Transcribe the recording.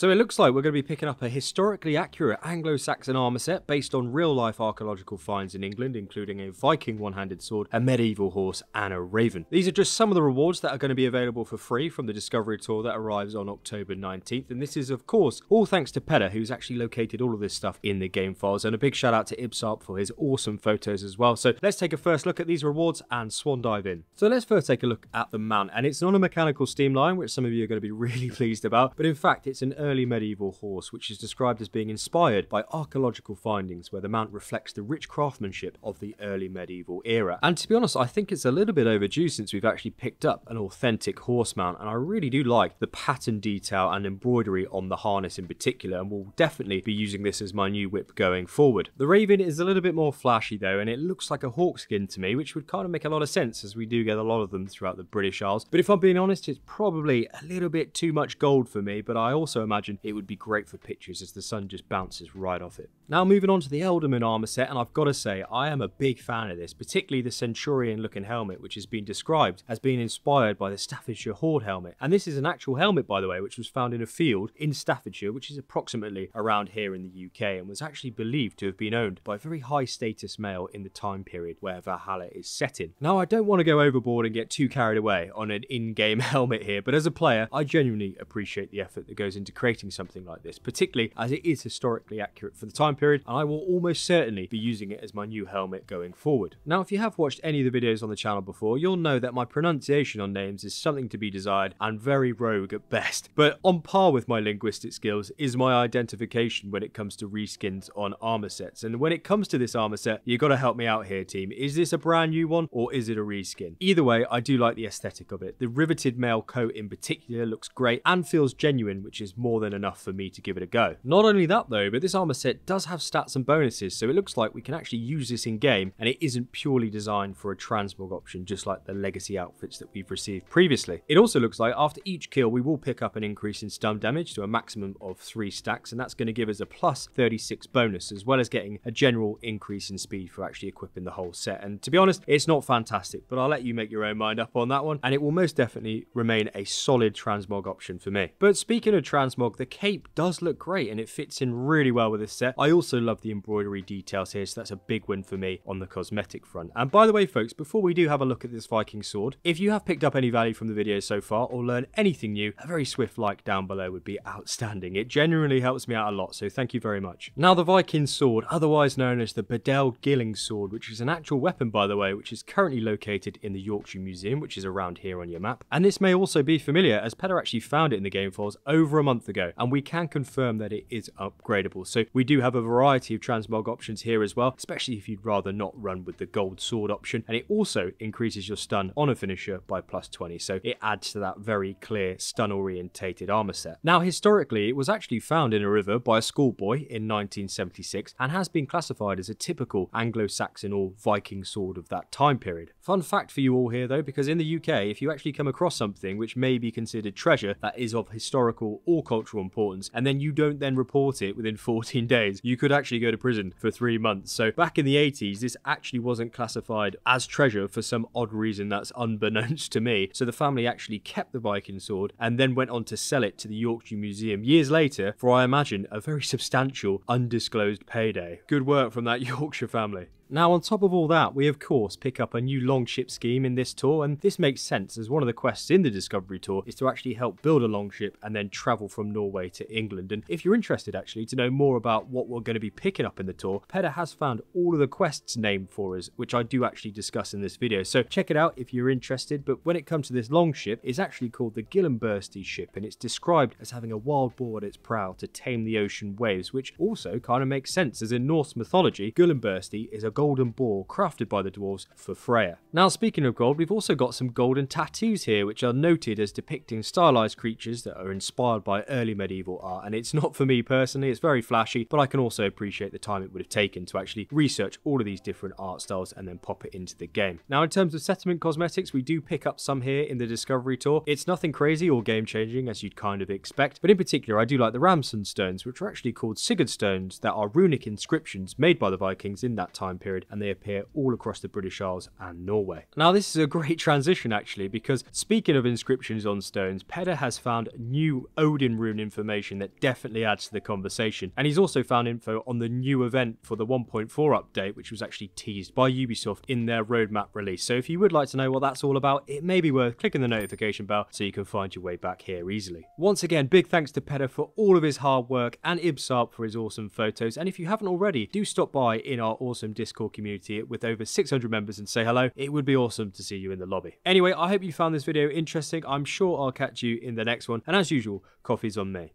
So it looks like we're going to be picking up a historically accurate Anglo-Saxon armor set based on real-life archaeological finds in England, including a Viking one-handed sword, a medieval horse, and a raven. These are just some of the rewards that are going to be available for free from the Discovery Tour that arrives on October 19th, and this is, of course, all thanks to Pedda, who's actually located all of this stuff in the game files, and a big shout out to Ibsarp for his awesome photos as well. So let's take a first look at these rewards and swan dive in. So let's first take a look at the mount, and it's not a mechanical steam line, which some of you are going to be really pleased about, but in fact it's an early medieval horse, which is described as being inspired by archaeological findings where the mount reflects the rich craftsmanship of the early medieval era. And to be honest, I think it's a little bit overdue since we've actually picked up an authentic horse mount, and I really do like the pattern detail and embroidery on the harness in particular, and will definitely be using this as my new whip going forward. The raven is a little bit more flashy though, and it looks like a hawkskin to me, which would kind of make a lot of sense as we do get a lot of them throughout the British Isles. But if I'm being honest, it's probably a little bit too much gold for me, but I also imagine it would be great for pictures as the sun just bounces right off it. Now moving on to the Ealdorman Armor Set, and I've got to say I am a big fan of this, particularly the Centurion looking helmet, which has been described as being inspired by the Staffordshire Horde helmet. And this is an actual helmet, by the way, which was found in a field in Staffordshire, which is approximately around here in the UK, and was actually believed to have been owned by a very high status male in the time period where Valhalla is set in. Now I don't want to go overboard and get too carried away on an in-game helmet here, but as a player I genuinely appreciate the effort that goes into creating something like this, particularly as it is historically accurate for the time period, and I will almost certainly be using it as my new helmet going forward. Now if you have watched any of the videos on the channel before, you'll know that my pronunciation on names is something to be desired and very rogue at best, but on par with my linguistic skills is my identification when it comes to reskins on armor sets. And when it comes to this armor set, you got to help me out here, team. Is this a brand new one or is it a reskin? Either way, I do like the aesthetic of it. The riveted mail coat in particular looks great and feels genuine, which is more than enough for me to give it a go. Not only that though, but this armor set does have stats and bonuses, so it looks like we can actually use this in game, and it isn't purely designed for a transmog option just like the legacy outfits that we've received previously. It also looks like after each kill we will pick up an increase in stun damage to a maximum of 3 stacks, and that's going to give us a plus 36 bonus, as well as getting a general increase in speed for actually equipping the whole set. And to be honest, it's not fantastic, but I'll let you make your own mind up on that one, and it will most definitely remain a solid transmog option for me. But speaking of transmog, the cape does look great and it fits in really well with this set. I also love the embroidery details here, so that's a big win for me on the cosmetic front. And by the way folks, before we do have a look at this Viking sword, if you have picked up any value from the video so far or learned anything new, a very swift like down below would be outstanding. It genuinely helps me out a lot, so thank you very much. Now the Viking sword, otherwise known as the Bedale-Gilling Sword, which is an actual weapon by the way, which is currently located in the Yorkshire Museum, which is around here on your map. And this may also be familiar as Pedda actually found it in the game files over a month ago, and we can confirm that it is upgradable. So we do have a variety of transmog options here as well, especially if you'd rather not run with the gold sword option, and it also increases your stun on a finisher by plus 20, so it adds to that very clear stun orientated armor set. Now historically it was actually found in a river by a schoolboy in 1976 and has been classified as a typical Anglo-Saxon or Viking sword of that time period. Fun fact for you all here though, because in the UK if you actually come across something which may be considered treasure that is of historical or cultural importance, and then you don't then report it within 14 days, you could actually go to prison for 3 months. So back in the 80s this actually wasn't classified as treasure for some odd reason that's unbeknownst to me, so the family actually kept the Viking sword and then went on to sell it to the Yorkshire Museum years later for, I imagine, a very substantial undisclosed payday. Good work from that Yorkshire family. Now on top of all that, we of course pick up a new longship scheme in this tour, and this makes sense as one of the quests in the Discovery Tour is to actually help build a longship and then travel from Norway to England. And if you're interested actually to know more about what we're going to be picking up in the tour, Pedda has found all of the quests named for us, which I do actually discuss in this video, so check it out if you're interested. But when it comes to this longship, it's actually called the Gullinbursti ship, and it's described as having a wild boar at its prow to tame the ocean waves, which also kind of makes sense as in Norse mythology, Gullinbursti is a golden boar crafted by the dwarves for Freya. Now speaking of gold, we've also got some golden tattoos here which are noted as depicting stylized creatures that are inspired by early medieval art, and it's not for me personally, it's very flashy, but I can also appreciate the time it would have taken to actually research all of these different art styles and then pop it into the game. Now in terms of settlement cosmetics, we do pick up some here in the Discovery Tour. It's nothing crazy or game changing as you'd kind of expect, but in particular I do like the Ramson stones, which are actually called Sigurd stones that are runic inscriptions made by the Vikings in that time period period, and they appear all across the British Isles and Norway. Now this is a great transition actually, because speaking of inscriptions on stones, Peder has found new Odin rune information that definitely adds to the conversation, and he's also found info on the new event for the 1.4 update, which was actually teased by Ubisoft in their roadmap release. So if you would like to know what that's all about, it may be worth clicking the notification bell so you can find your way back here easily. Once again, big thanks to Peder for all of his hard work, and Ibsarp for his awesome photos, and if you haven't already, do stop by in our awesome Discord community with over 600 members and say hello. It would be awesome to see you in the lobby. Anyway, I hope you found this video interesting. I'm sure I'll catch you in the next one, and as usual, coffee's on me.